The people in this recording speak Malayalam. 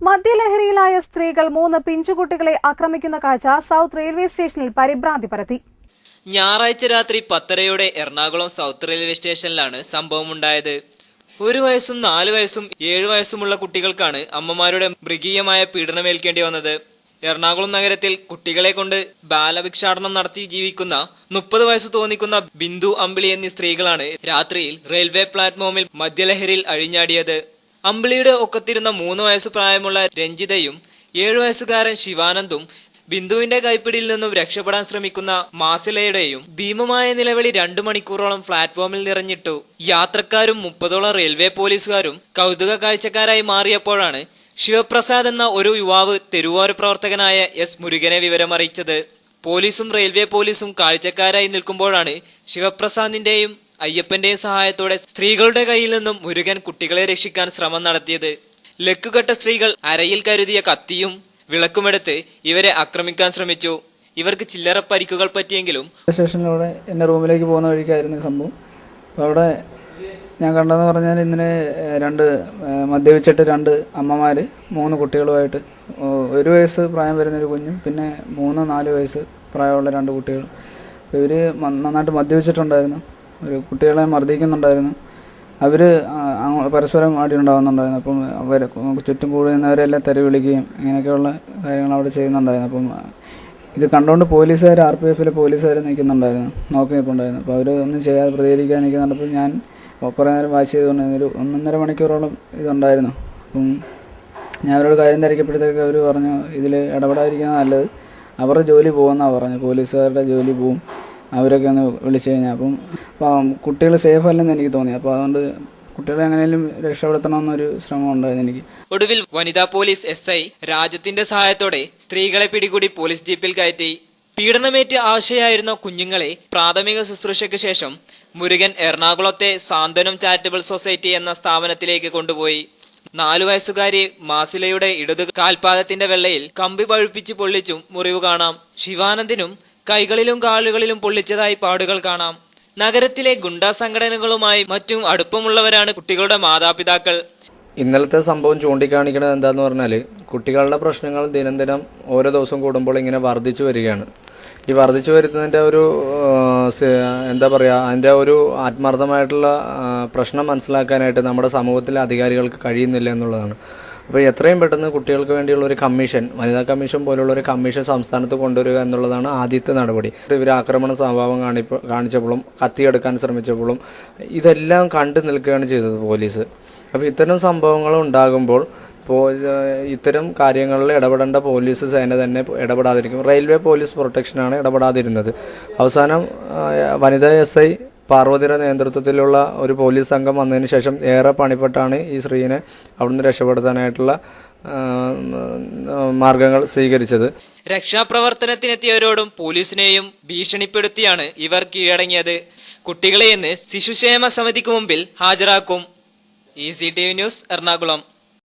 മദ്യലഹരിയിലായ സ്ത്രീകൾ 3 പിഞ്ചുകുട്ടികളെ ആക്രമിക്കുന്ന കാഴ്ച സൗത്ത് റെയിൽവേ സ്റ്റേഷനിൽ പരിഭ്രാന്തി പരത്തി. ഞായറാഴ്ച രാത്രി 10:30 എറണാകുളം സൗത്ത് റെയിൽവേ സ്റ്റേഷനിലാണ് സംഭവമുണ്ടായത്. 1 വയസ്സും 4 വയസ്സും 7 വയസ്സുമുള്ള കുട്ടികൾക്കാണ് അമ്മമാരുടെ മൃഗീയമായ പീഡനമേൽക്കേണ്ടി വന്നത്. എറണാകുളം നഗരത്തിൽ കുട്ടികളെ കൊണ്ട് ബാലഭിക്ഷാടനം നടത്തി ജീവിക്കുന്ന 30 വയസ്സ് തോന്നിക്കുന്ന ബിന്ദു, അമ്പിളി എന്നീ സ്ത്രീകളാണ് രാത്രിയിൽ റെയിൽവേ പ്ലാറ്റ്ഫോമിൽ മദ്യലഹരിയിൽ അഴിഞ്ഞാടിയത്. അമ്പിളിയുടെ ഒക്കത്തിരുന്ന 3 വയസ്സ് പ്രായമുള്ള രഞ്ജിതയും 7 വയസ്സുകാരൻ ശിവാനന്ദും ബിന്ദുവിന്റെ കൈപ്പിടിയിൽ നിന്നും രക്ഷപ്പെടാൻ ശ്രമിക്കുന്ന മാസിലയുടെയും ഭീമമായ നിലവിളി 2 മണിക്കൂറോളം പ്ലാറ്റ്ഫോമിൽ നിറഞ്ഞിട്ടു. യാത്രക്കാരും 30ഓളം റെയിൽവേ പോലീസുകാരും കൗതുക കാഴ്ചക്കാരായി മാറിയപ്പോഴാണ് ശിവപ്രസാദ് എന്ന ഒരു യുവാവ് തെരുവോര പ്രവർത്തകനായ എസ് മുരുകനെ വിവരമറിയിച്ചത്. പോലീസും റെയിൽവേ പോലീസും കാഴ്ചക്കാരായി നിൽക്കുമ്പോഴാണ് ശിവപ്രസാദിന്റെയും അയ്യപ്പന്റെയും സഹായത്തോടെ സ്ത്രീകളുടെ കയ്യിൽ നിന്നും മുരുകൻ കുട്ടികളെ രക്ഷിക്കാൻ ശ്രമം നടത്തിയത്. ലക്കുകെട്ട സ്ത്രീകൾ അരയിൽ കരുതിയ കത്തിയും വിളക്കുമെടുത്ത് ഇവരെ ആക്രമിക്കാൻ ശ്രമിച്ചു. ഇവർക്ക് ചില്ലറ പരിക്കുകൾ പറ്റിയെങ്കിലും സ്റ്റേഷനിലൂടെ എൻ്റെ റൂമിലേക്ക് പോകുന്ന വഴിക്കായിരുന്നു സംഭവം. അപ്പോൾ അവിടെ ഞാൻ കണ്ടതെന്ന് പറഞ്ഞാൽ ഇന്നലെ മദ്യപിച്ചിട്ട് 2 അമ്മമാർ 3 കുട്ടികളുമായിട്ട് 1 വയസ്സ് പ്രായം വരുന്നൊരു കുഞ്ഞും പിന്നെ 3-4 വയസ്സ് പ്രായമുള്ള 2 കുട്ടികൾ. അപ്പോൾ ഇവർ നന്നായിട്ട് മദ്യപിച്ചിട്ടുണ്ടായിരുന്നു. ഒരു കുട്ടികളെ മർദ്ദിക്കുന്നുണ്ടായിരുന്നു. അവർ പരസ്പരം അടിയുണ്ടാകുന്നുണ്ടായിരുന്നു. അപ്പം അവർ ചുറ്റും കൂടുന്നവരെല്ലാം തെറി വിളിക്കുകയും ഇങ്ങനെയൊക്കെയുള്ള കാര്യങ്ങൾ അവിടെ ചെയ്യുന്നുണ്ടായിരുന്നു. അപ്പം ഇത് കണ്ടുകൊണ്ട് പോലീസുകാർ RPF പോലീസുകാർ നിൽക്കുന്നുണ്ടായിരുന്നു, നോക്കി നിൽപ്പുണ്ടായിരുന്നു. അപ്പോൾ അവർ ഒന്നും ചെയ്യാതെ പ്രതികരിക്കാൻ നിൽക്കുന്നുണ്ടപ്പോൾ ഞാൻ കുറേ നേരം വാച്ച് ചെയ്തുകൊണ്ടിരുന്നു. ഒരു 1.5 മണിക്കൂറോളം ഇതുണ്ടായിരുന്നു. അപ്പം ഞാൻ അവരോട് കാര്യം തിരക്കിയപ്പോഴത്തേക്ക് അവർ പറഞ്ഞു ഇതിൽ ഇടപെടാതിരിക്കുന്നത് നല്ലത്, അവരുടെ ജോലി പോകുമെന്നാണ് പറഞ്ഞു. പോലീസുകാരുടെ ജോലി പോവും, അവരൊക്കെ ഒന്ന് വിളിച്ചു കഴിഞ്ഞാൽ. അപ്പം കുട്ടികൾ സേഫ് അല്ലെന്ന് എനിക്ക് തോന്നി. അപ്പോൾ അതുകൊണ്ട് കുട്ടികളെ എങ്ങനെയും രക്ഷപ്പെടുത്തണമെന്നൊരു ശ്രമം ഉണ്ടായിരുന്നു എനിക്ക്. ഒടുവിൽ വനിതാ പോലീസ് SI രാജ്യത്തിന്റെ സഹായത്തോടെ സ്ത്രീകളെ പിടികൂടി പോലീസ് ജീപ്പിൽ കയറ്റി. പീഡനമേറ്റ് ആശയായിരുന്ന കുഞ്ഞുങ്ങളെ പ്രാഥമിക ശുശ്രൂഷയ്ക്ക് ശേഷം മുരുകൻ എറണാകുളത്തെ സാന്ത്വനം ചാരിറ്റബിൾ സൊസൈറ്റി എന്ന സ്ഥാപനത്തിലേക്ക് കൊണ്ടുപോയി. 4 വയസ്സുകാരി മാസിലയുടെ ഇടതു കാൽപാദത്തിന്റെ വെള്ളയിൽ കമ്പി പഴുപ്പിച്ച് പൊള്ളിച്ചും മുറിവ് കാണാം. ശിവാനന്ദിനും കൈകളിലും കാലുകളിലും പൊള്ളിച്ചതായി പാടുകൾ കാണാം. നഗരത്തിലെ ഗുണ്ടാ സംഘടനകളുമായി മറ്റും അടുപ്പമുള്ളവരാണ് കുട്ടികളുടെ മാതാപിതാക്കൾ. ഇന്നലത്തെ സംഭവം ചൂണ്ടിക്കാണിക്കുന്നത് എന്താന്ന് പറഞ്ഞാൽ കുട്ടികളുടെ പ്രശ്നങ്ങൾ ദിനം ഓരോ ദിവസം കൂടുമ്പോൾ ഇങ്ങനെ വർദ്ധിച്ചു വരികയാണ്. ഈ വർദ്ധിച്ചു വരുന്നതിൻ്റെ ഒരു എന്താ പറയുക, അതിൻ്റെ ഒരു ആത്മാർത്ഥമായിട്ടുള്ള പ്രശ്നം മനസ്സിലാക്കാനായിട്ട് നമ്മുടെ സമൂഹത്തിലെ അധികാരികൾക്ക് കഴിയുന്നില്ല എന്നുള്ളതാണ്. അപ്പോൾ എത്രയും പെട്ടെന്ന് കുട്ടികൾക്ക് വേണ്ടിയുള്ള ഒരു കമ്മീഷൻ, വനിതാ കമ്മീഷൻ പോലുള്ള ഒരു കമ്മീഷൻ സംസ്ഥാനത്ത് കൊണ്ടുവരിക എന്നുള്ളതാണ് ആദ്യത്തെ നടപടി. ഇവർ ആക്രമണ സ്വഭാവം കാണിച്ചപ്പോഴും കത്തിയെടുക്കാൻ ശ്രമിച്ചപ്പോഴും ഇതെല്ലാം കണ്ടു നിൽക്കുകയാണ് ചെയ്തത് പോലീസ്. അപ്പോൾ ഇത്തരം സംഭവങ്ങൾ ഉണ്ടാകുമ്പോൾ ഇത്തരം കാര്യങ്ങളിൽ ഇടപെടേണ്ട പോലീസ് സേന തന്നെ ഇടപെടാതിരിക്കും. Railway police പ്രൊട്ടക്ഷനാണ് ഇടപെടാതിരുന്നത്. അവസാനം വനിതാ SI പാർവതിയുടെ നേതൃത്വത്തിലുള്ള ഒരു പോലീസ് സംഘം വന്നതിന് ശേഷം ഏറെ പണിപ്പെട്ടാണ് ഈ സ്ത്രീയെ അവിടുന്ന് രക്ഷപ്പെടുത്താനായിട്ടുള്ള മാർഗങ്ങൾ സ്വീകരിച്ചത്. രക്ഷാപ്രവർത്തനത്തിനെത്തിയവരോടും പോലീസിനെയും ഭീഷണിപ്പെടുത്തിയാണ് ഇവർ കീഴടങ്ങിയത്. കുട്ടികളെ ഇന്ന് ശിശുക്ഷേമ സമിതിക്ക് മുമ്പിൽ ഹാജരാക്കും. ECTV news, Ernakulam.